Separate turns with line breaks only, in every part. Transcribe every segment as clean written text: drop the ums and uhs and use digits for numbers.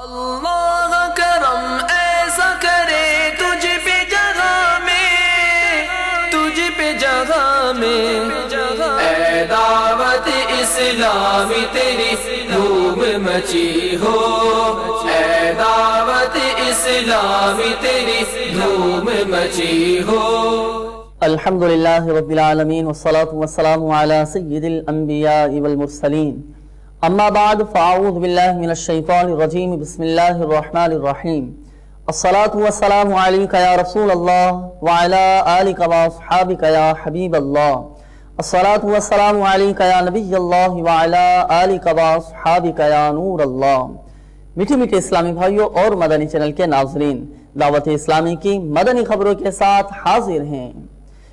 اللہ کرم ایسا کرے تجھ پہ جگہ میں اے دعوت اسلامی تیری دھوم مچی ہو، اے دعوت اسلامی تیری دھوم مچی ہو۔
الحمدللہ رب العالمین والصلاة والسلام علی سید الانبیاء والمرسلین، اما بعد فاعوذ باللہ من الشیطان الرجیم، بسم اللہ الرحمن الرحیم۔ الصلاة والسلام علیکہ یا رسول اللہ وعلی آلکہ واصحابکہ یا حبیب اللہ۔ الصلاة والسلام علیکہ یا نبی اللہ وعلی آلکہ واصحابکہ یا نور اللہ۔ میٹھے میٹھے اسلامی بھائیوں اور مدنی چینل کے ناظرین، دعوت اسلامی کی مدنی خبروں کے ساتھ حاضر ہیں۔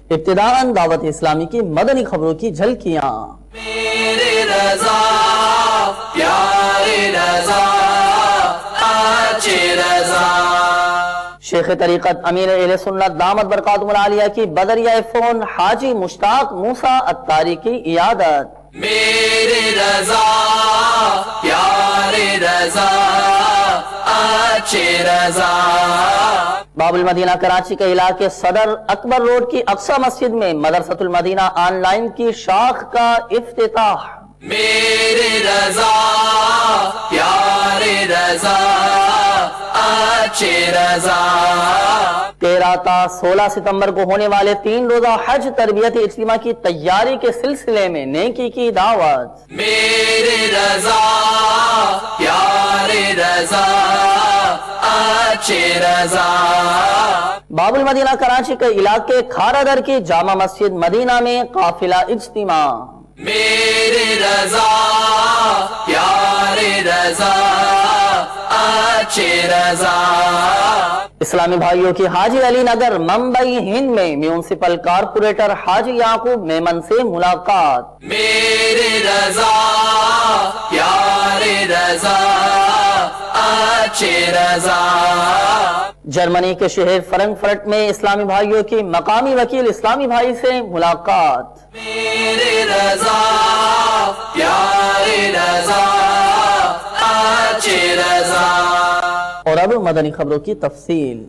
ابتداءً دعوت اسلامی کی مدنی خبروں کی جھلکیاں۔
میرے رضا پیارے رضا اچھے رضا۔
شیخ طریقت امیر اہل سنت دامت برکاتہم العالیہ کی بدریہ فون حاجی مشتاق موسیٰ عطاری کی عیادت۔
میرے رضا پیارے رضا اچھے رضا۔
باب المدینہ کراچی کے علاقے صدر اکبر روڈ کی اقصی مسجد میں مدرسۃ المدینہ آن لائن کی شاخ کا افتتاح۔
میرے رضا پیارے رضا اچھے رضا۔
13 تا 16 ستمبر کو ہونے والے 3 روزہ حج تربیتی اجتماع کی تیاری کے سلسلے میں نیکی کی دعوت۔
میرے رضا پیارے رضا اچھے رضا۔
باب المدینہ کراچی کے علاقے کھارا در کی جامع مسجد مدینہ میں قافلہ اجتماع۔
میرے رضا پیارے رضا اچھے رضا۔
اسلامی بھائیوں کی حاجی علی نگر ممبئی ہند میں میونسپل کارپوریٹر حاجی یعقوب میمن سے ملاقات۔
میرے رضا پیارے رضا اچھے رضا۔
جرمنی کے شہر فرنکفرٹ میں اسلامی بھائیوں کی مقامی وکیل اسلامی بھائی سے ملاقات۔
میرے رضا پیارے رضا اچھے رضا۔
اور اب مدنی خبروں کی تفصیل۔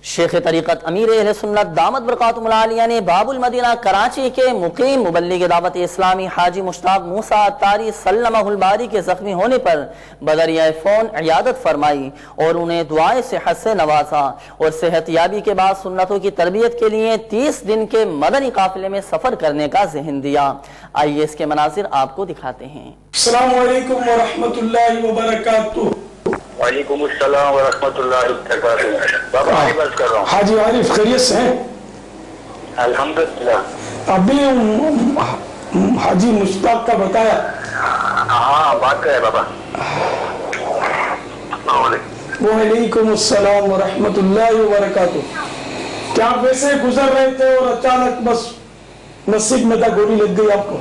شیخ طریقت امیر اہل سنت دامت برکاتہم العالیہ نے باب المدینہ کراچی کے مقیم مبلغ دعوت اسلامی حاجی مشتاق موسیٰ عطاری سلمہ الباری کے زخمی ہونے پر بدریہ فون عیادت فرمائی اور انہیں دعائے صحت سے نوازا اور صحت یابی کے بعد سنتوں کی تربیت کے لیے 30 دن کے مدنی قافلے میں سفر کرنے کا ذہن دیا۔ آئیے اس کے مناظر آپ کو دکھاتے ہیں۔
السلام علیکم ورحمۃ اللہ وبرکاتہ۔
وعلیکم السلام ورحمۃ اللہ وبرکاتہ۔ بابا عارف بات کر رہا ہوں۔
حاجی عارف خیریت سے ہیں؟
الحمدللہ۔
ابھی حاجی مشتاق کا بتایا۔
ہاں بات کرے بابا۔
وعلیکم السلام ورحمۃ اللہ وبرکاتہ۔ کیا آپ ویسے گزر رہے تھے اور اچانک بس نصیب میں تھا گولی لگ گئی آپ کو؟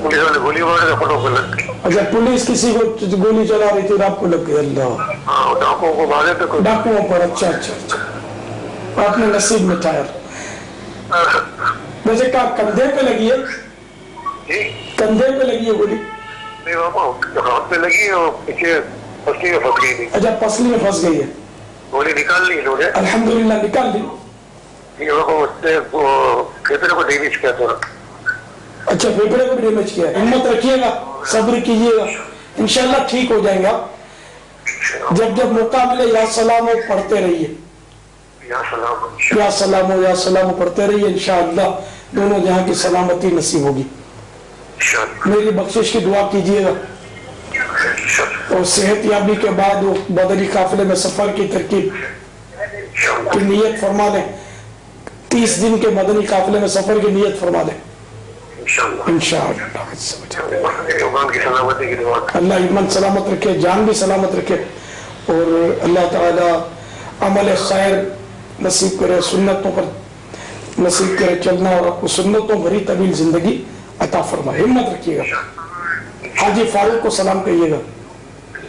پولیس والے گولی مار رہے فوٹو کو لگ گئی۔
اچھا پولیس کسی کو گولی چلا رہی تھی اور آپ کو لگ گئی؟ اللہ
ڈاکوں کو مارے تھے کوئی
ڈاکوؤں پر۔ اچھا اچھا اچھا، آپ نے نصیب میں ٹھایا۔ ویسے کہا کندھے پہ لگی ہے؟ کندھے پہ لگی ہے گولی؟
نہیں بابا ہاتھ پہ لگی اور پیچھے پسلی میں پھنس گئی تھی۔
اچھا پسلی میں پھنس گئی ہے؟
گولی نکال لی انہوں نے۔
الحمدللہ نکال لی۔
کھیپڑے کو ڈیمیج کیا تھوڑا۔
اچھا پھیپھڑے کو بھی ڈیمیج کیا ہے۔ ہمت رکھیے گا، صبر کیجیے گا، انشاءاللہ ٹھیک ہو جائیں گا۔ جب جب موقع ملے یا سلام ہو پڑھتے رہیے،
یا سلام
یا سلام ہو یا سلام ہو پڑھتے رہیے، انشاءاللہ دونوں جہاں کی سلامتی نصیب ہوگی۔ میری بخشش کی دعا کیجیے گا اور صحت یابی کے بعد وہ بدری قافلے میں سفر کی ترکیب کی نیت فرما لیں۔ 30 دن کے مدنی قافلے میں سفر کی نیت فرما لیں انشاءاللہ۔ اللہ ایمان سلامت رکھے، جان بھی سلامت رکھے، اور اللہ تعالی عمل خیر نصیب کرے، سنتوں پر نصیب کرے چلنا، اور آپ کو سنتوں بھری طویل زندگی عطا فرمائے۔ ہمت رکھیے گا۔ حاجی فاروق کو سلام کہیے گا۔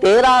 13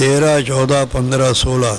13, 14, 15, 16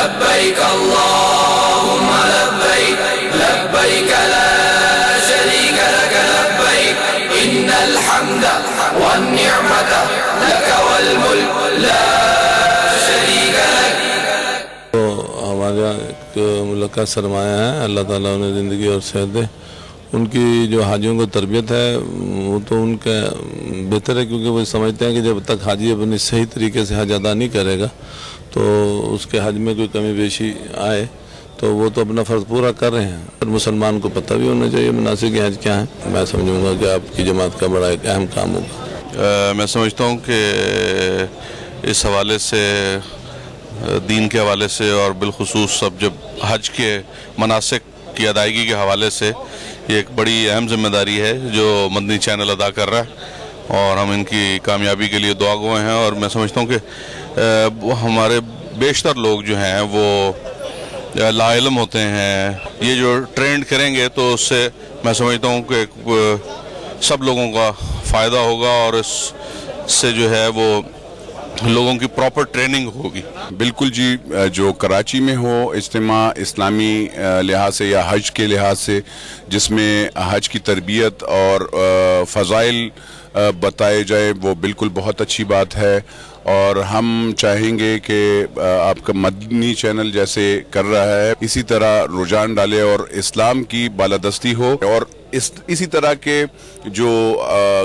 لبيك اللهم لبيك لبيك لا شريك لك لبيك إن الحمد والنعمة لك والملك لا شريك لك.
تو ہمارے یہاں ایک ملکہ سرمایہ ہے، اللہ تعالیٰ انہیں زندگی اور صحت دے. ان کی جو حاجیوں کو تربیت ہے وہ تو ان کا بہتر ہے، کیونکہ وہ سمجھتے ہیں کہ جب تک حاجی اپنی صحیح طریقے سے حج ادا نہیں کرے گا تو اس کے حج میں کوئی کمی بیشی آئے تو وہ تو اپنا فرض پورا کر رہے ہیں. اور مسلمان کو پتہ بھی ہونا چاہیے مناسک حج کیا ہیں. میں سمجھوں گا کہ آپ کی جماعت کا بڑا ایک اہم کام ہوگا.
میں سمجھتا ہوں کہ اس حوالے سے دین کے حوالے سے اور بالخصوص اب جب حج کے مناسک کی ادائیگی کے حوالے سے یہ ایک بڑی اہم ذمہ داری ہے جو مدنی چینل ادا کر رہا ہے، اور ہم ان کی کامیابی کے لیے دعا گو ہیں. اور میں سمجھتا ہوں کہ ہمارے بیشتر لوگ جو ہیں وہ لا علم ہوتے ہیں. یہ جو ٹرینڈ کریں گے تو اس سے میں سمجھتا ہوں کہ سب لوگوں کا فائدہ ہوگا اور اس سے جو ہے وہ لوگوں کی پراپر ٹریننگ ہوگی.
بالکل جی، جو کراچی میں ہو اجتماع اسلامی لحاظ سے یا حج کے لحاظ سے جس میں حج کی تربیت اور فضائل بتائے جائے وہ بالکل بہت اچھی بات ہے. اور ہم چاہیں گے کہ آپ کا مدنی چینل جیسے کر رہا ہے اسی طرح رجحان ڈالے اور اسلام کی بالادستی ہو. اور اسی طرح کے جو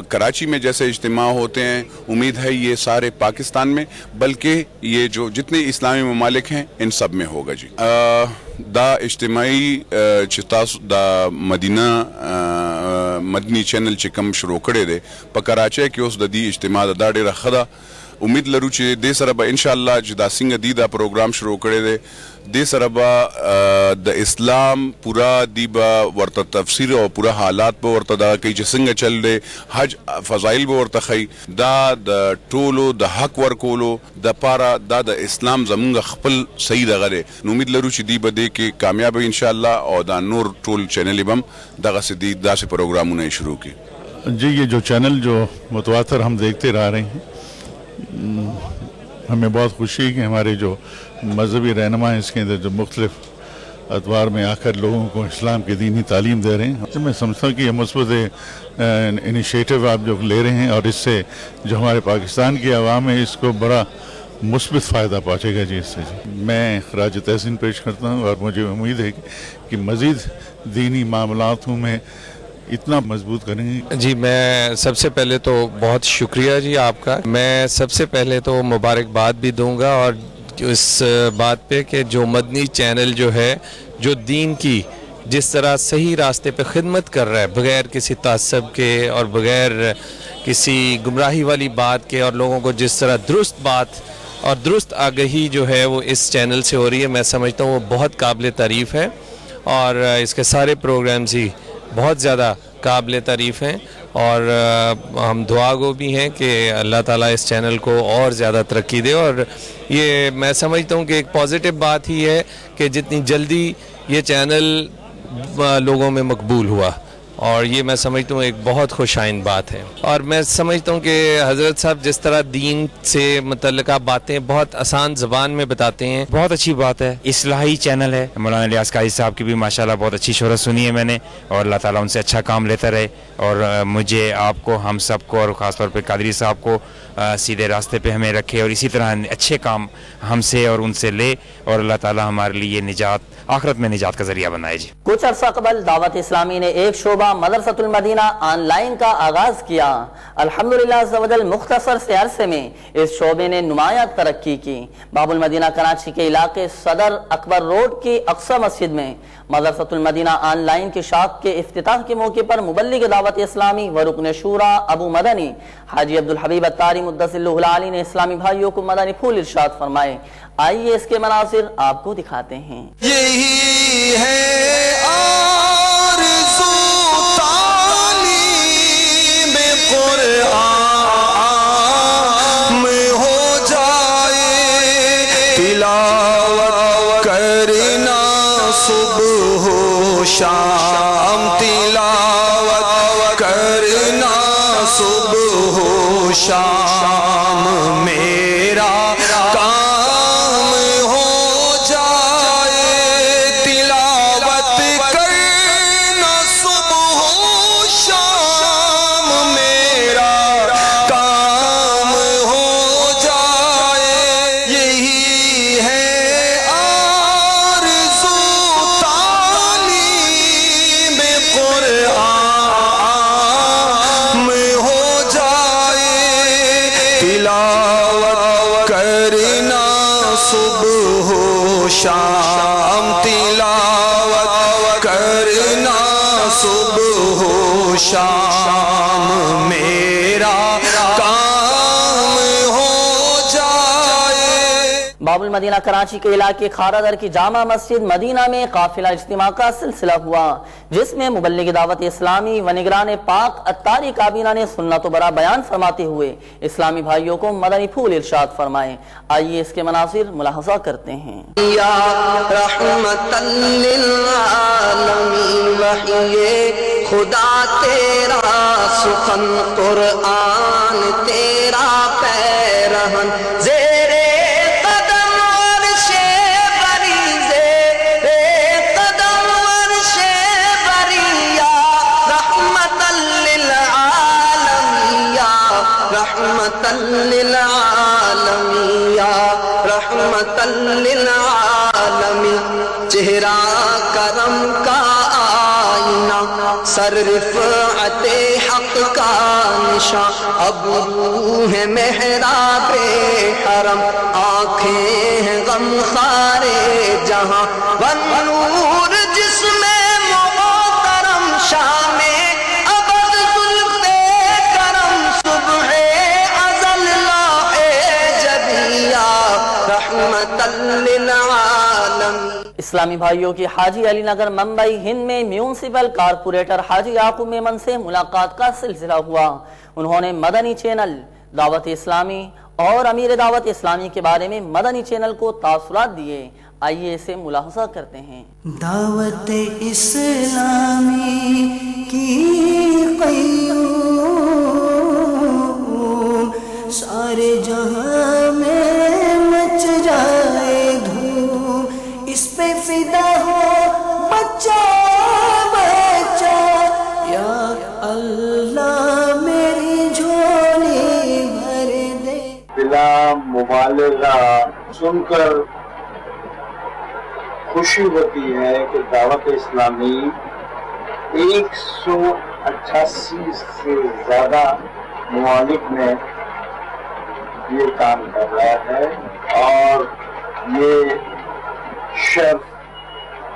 کراچی میں جیسے اجتماع ہوتے ہیں امید ہے یہ سارے پاکستان میں بلکہ یہ جو جتنے اسلامی ممالک ہیں ان سب میں ہوگا. جی دا اجتماعی چتاس دا مدینہ مدنی چینل چکم شروع کرے دے پا کراچی کے اس دی اجتماع دا ډیره خدا امید لرو چې دې سره به انشاءالله چې دا څنګه دی دا پروګرام شروع کړی دی دې سره به د اسلام پورا دی به ورته تفسیر او پورا حالات به ورته دا کوي چې څنګه چل دی حج فضایل به ورته ښیي. دا د ټولو د حق ورکولو د پاره دا د اسلام زمونږ خپل صحیح دغه دی. نو امید لرو چې دی به دې کې کامیاب انشاءالله او دا نور ټول چینل به هم دغسې دی داسې پروګرامونه شروع کړي.
جی یہ جو چینل جو متواتر ہم دیکھتے رہ رہے ہیں ہمیں بہت خوشی ہے کہ ہمارے جو مذہبی رہنما ہیں اس کے اندر جو مختلف ادوار میں آ کر لوگوں کو اسلام کی دینی تعلیم دے رہے ہیں. میں سمجھتا ہوں کہ یہ مثبت انیشیٹو آپ جو لے رہے ہیں اور اس سے جو ہمارے پاکستان کی عوام ہے اس کو بڑا مثبت فائدہ پہنچے گا. جی اس سے میں خراج تحسین پیش کرتا ہوں اور مجھے امید ہے کہ مزید دینی معاملاتوں میں اتنا مضبوط کریں گے.
جی میں سب سے پہلے تو بہت شکریہ جی آپ کا. میں سب سے پہلے تو مبارکباد بھی دوں گا اور اس بات پہ کہ جو مدنی چینل جو ہے جو دین کی جس طرح صحیح راستے پہ خدمت کر رہا ہے بغیر کسی تعصب کے اور بغیر کسی گمراہی والی بات کے اور لوگوں کو جس طرح درست بات اور درست آگہی جو ہے وہ اس چینل سے ہو رہی ہے میں سمجھتا ہوں وہ بہت قابل تعریف ہے. اور اس کے سارے پروگرامز ہی بہت زیادہ قابل تعریف ہیں اور ہم دعا گو بھی ہیں کہ اللہ تعالیٰ اس چینل کو اور زیادہ ترقی دے. اور یہ میں سمجھتا ہوں کہ ایک پازیٹیو بات ہی ہے کہ جتنی جلدی یہ چینل لوگوں میں مقبول ہوا اور یہ میں سمجھتا ہوں ایک بہت خوش آئند بات ہے. اور میں سمجھتا ہوں کہ حضرت صاحب جس طرح دین سے متعلقہ باتیں بہت آسان زبان میں بتاتے ہیں
بہت اچھی بات ہے. اصلاحی چینل ہے. مولانا الیاس قادری صاحب کی بھی ماشاءاللہ بہت اچھی شہرت سنی ہے میں نے اور اللہ تعالیٰ ان سے اچھا کام لیتا رہے اور مجھے آپ کو ہم سب کو اور خاص طور پہ قادری صاحب کو سیدھے راستے پہ ہمیں رکھے اور اسی طرح اچھے کام ہم سے اور ان سے لے اور اللہ تعالیٰ ہمارے لیے نجات آخرت میں نجات کا ذریعہ بنائے. جی
کچھ عرصہ قبل دعوت اسلامی نے ایک شعبہ مدرسۃ المدینہ آن لائن کا آغاز کیا. الحمدللہ عز و جل مختصر سے عرصے میں اس شعبے نے نمایاں ترقی کی. باب المدینہ کراچی کے علاقے صدر اکبر روڈ کی اقصی مسجد میں مدرسۃ المدینہ آن لائن کی شاخ کے افتتاح کے موقع پر مبلغ دعوت اسلامی و رکن شورا ابو مدنی حاجی عبدالحبیب اتاری مدثر اللہ العالی نے اسلامی بھائیوں کو مدنی پھول ارشاد فرمائے. آئیے اس کے مناظر آپ کو دکھاتے ہیں.
یہی ہے آرزو تعلیم قرآن میں ہو جائے تلاوت کرنا صبح و شام تلاوت کرنا صبح و شام میرا کام ہو جائے کرنا صبح و شام تلاوت کرنا صبح و شام میرا کام ہو جائے۔
باب المدینہ کراچی کے علاقے کھارا در کی جامع مسجد مدینہ میں قافلہ اجتماع کا سلسلہ ہوا، جس میں مبلغ دعوت اسلامی و نگران پاک اتاری کابینہ نے سنت و برا بیان فرماتے ہوئے اسلامی بھائیوں کو مدنی پھول ارشاد فرمائے۔ آئیے اس کے مناظر ملاحظہ کرتے ہیں۔
یا رحمت للعالمین وحی خدا تیرا سخن قرآن تیرا پیرہن زیر قدم عرش بری زیر قدم عرش بری یا رحمت للعالمین یا رحمت للعالمین یا رحمت للعالمین چہرہ کرم کا آئینہ سر رفعت حق کا نشاں اب روح محراب حرم آنکھیں ہیں غم خارے جہاں ونور جسم محترم شام ابد زلف کرم صبح ازل لاہ جبیہ رحمت للعالمین۔
اسلامی بھائیوں کی حاجی علی نگر ممبئی ہند میں میونسپل کارپوریٹر حاجی یعقوب میمن سے ملاقات کا سلسلہ ہوا۔ انہوں نے مدنی چینل دعوت اسلامی اور امیر دعوت اسلامی کے بارے میں مدنی چینل کو تاثرات دیے۔ آئیے اسے ملاحظہ کرتے ہیں۔
دعوت اسلامی کی قیوم سارے جہاں میں مچ جائے دھوم، اس پہ فدا ہو بچہ بچہ یا اللہ میری جھولی بھر دے۔
بلا مبالغہ سن کر خوشی ہوتی ہے کہ دعوت اسلامی 188 سے زیادہ ممالک میں یہ کام کر رہا ہے اور یہ شرف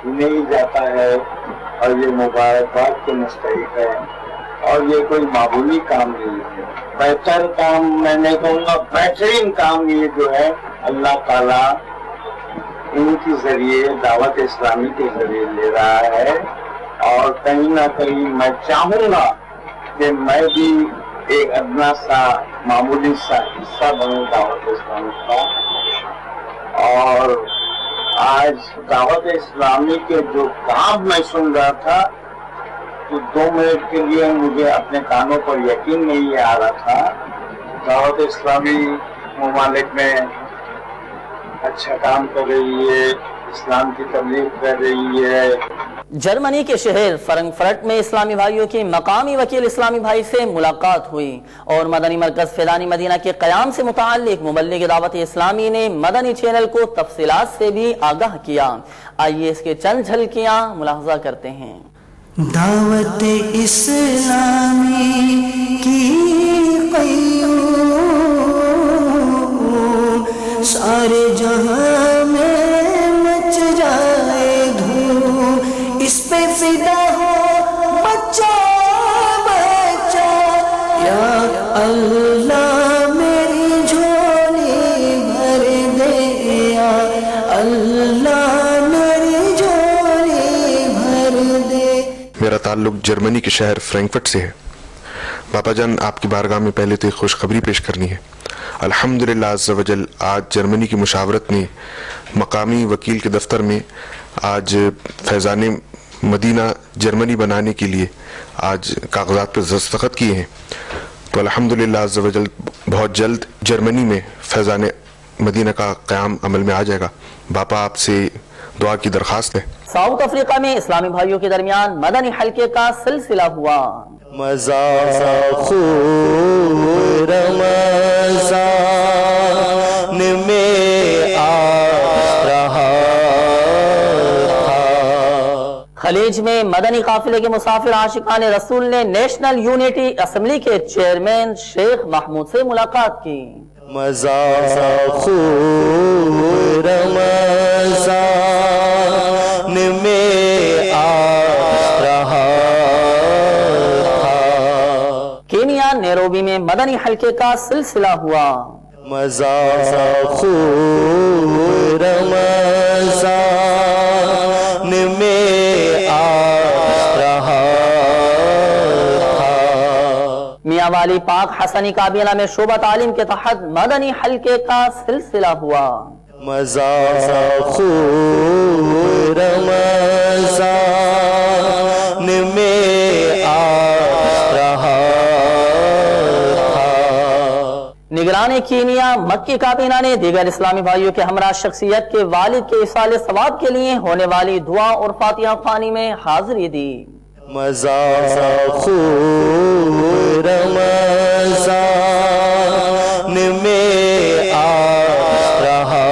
نہیں جاتا ہے اور یہ مبارکباد کے مستحق ہے اور یہ کوئی معمولی کام نہیں ہے۔ بہتر کام میں نہیں کہوں گا، بہترین کام یہ جو ہے اللہ تعالیٰ ان کے ذریعے دعوت اسلامی کے ذریعے لے رہا ہے اور کہیں نہ کہیں میں چاہوں گا کہ میں بھی ایک ادنا سا معمولی سا حصہ بنوں دعوت اسلامی کا۔ اور آج دعوت اسلامی کے جو کام میں سن رہا تھا تو 2 منٹ کے لیے مجھے اپنے کانوں پر یقین نہیں آ رہا تھا۔ دعوت اسلامی ممالک میں اچھا کام کر رہی ہے، اسلام کی تبلیغ کر رہی ہے۔
جرمنی کے شہر فرنکفرٹ میں اسلامی بھائیوں کی مقامی وکیل اسلامی بھائی سے ملاقات ہوئی اور مدنی مرکز فیضان مدینہ کے قیام سے متعلق مبلغ دعوت اسلامی نے مدنی چینل کو تفصیلات سے بھی آگاہ کیا۔ آئیے اس کے چند جھلکیاں ملاحظہ کرتے ہیں۔
دعوت اسلامی کی قیوم سارے جہاں میں مچ جائے دھوم، اس پہ فدا ہو بچہ بچہ یا اللہ میری جھولی بھر دے یا اللہ میری جھولی بھر دے۔
میرا تعلق جرمنی کے شہر فرینکفرٹ سے ہے۔ باپا جان آپ کی بارگاہ میں پہلے تو ایک خوشخبری پیش کرنی ہے۔ الحمدللہ عز و جل آج جرمنی کی مشاورت نے مقامی وکیل کے دفتر میں آج فیضان مدینہ جرمنی بنانے کے لیے آج کاغذات پر دستخط کیے ہیں، تو الحمدللہ عز و جل بہت جلد جرمنی میں فیضان مدینہ کا قیام عمل میں آ جائے گا۔ باپا آپ سے دعا کی درخواست ہے۔
ساؤتھ افریقہ میں اسلامی بھائیوں کے درمیان مدنی حلقے کا سلسلہ ہوا۔
مزہ خوب رمضان میں آ رہا تھا۔
خلیج میں مدنی قافلے کے مسافر عاشقان رسول نے نیشنل یونٹی اسمبلی کے چیئرمین شیخ محمود سے ملاقات کی۔
مزہ خوب رمضان میں آ رہا تھا.
کینیا نیروبی میں مدنی حلقے کا سلسلہ ہوا.
مزہ خوب رمضان میں آ رہا تھا.
میاں والی پاک حسنی کابینہ میں شعبہ تعلیم کے تحت مدنی حلقے کا سلسلہ ہوا.
مزہ خوب رمضان میں آ رہا تھا.
نگران کینیا مکی کابینہ نے دیگر اسلامی بھائیوں کے ہمراہ شخصیت کے والد کے ایصال ثواب کے لیے ہونے والی دعا اور فاتحہ خوانی میں حاضری دی.
مزہ خوب رمضان میں آ رہا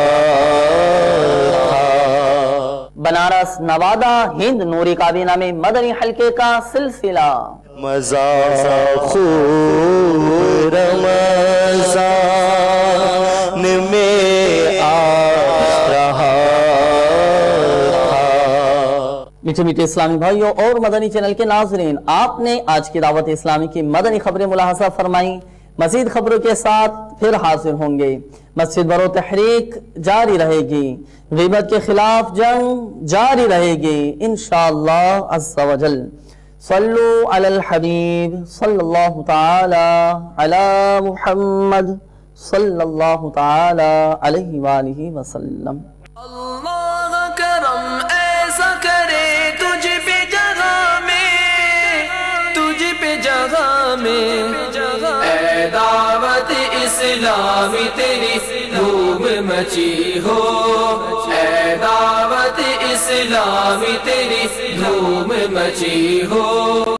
تھا.
بنارس نوادہ ہند نوری کابینہ میں مدنی حلقے کا سلسلہ.
مزہ خوب رمضان میں آ رہا تھا.
میٹھے میٹھے اسلامی بھائیوں اور مدنی چینل کے ناظرین، آپ نے آج کی دعوت اسلامی کی مدنی خبریں ملاحظہ فرمائیں. مزید خبروں کے ساتھ پھر حاضر ہوں گے. مسجد برو تحریک جاری رہے گی، غیبت کے خلاف جنگ جاری رہے گی انشاءاللہ عز و جل. صلو علی الحبیب صلی اللہ تعالی علی محمد صلی اللہ تعالی علیہ وآلہ وسلم.
اللہ کرم ایسا کرے تجھ پہ جگہ میں، تجھ پہ جگہ میں. اے دعوت اسلامی تیری دھوم مچی ہو، اے دعوت اسلامی تیری دھوم مچی ہو.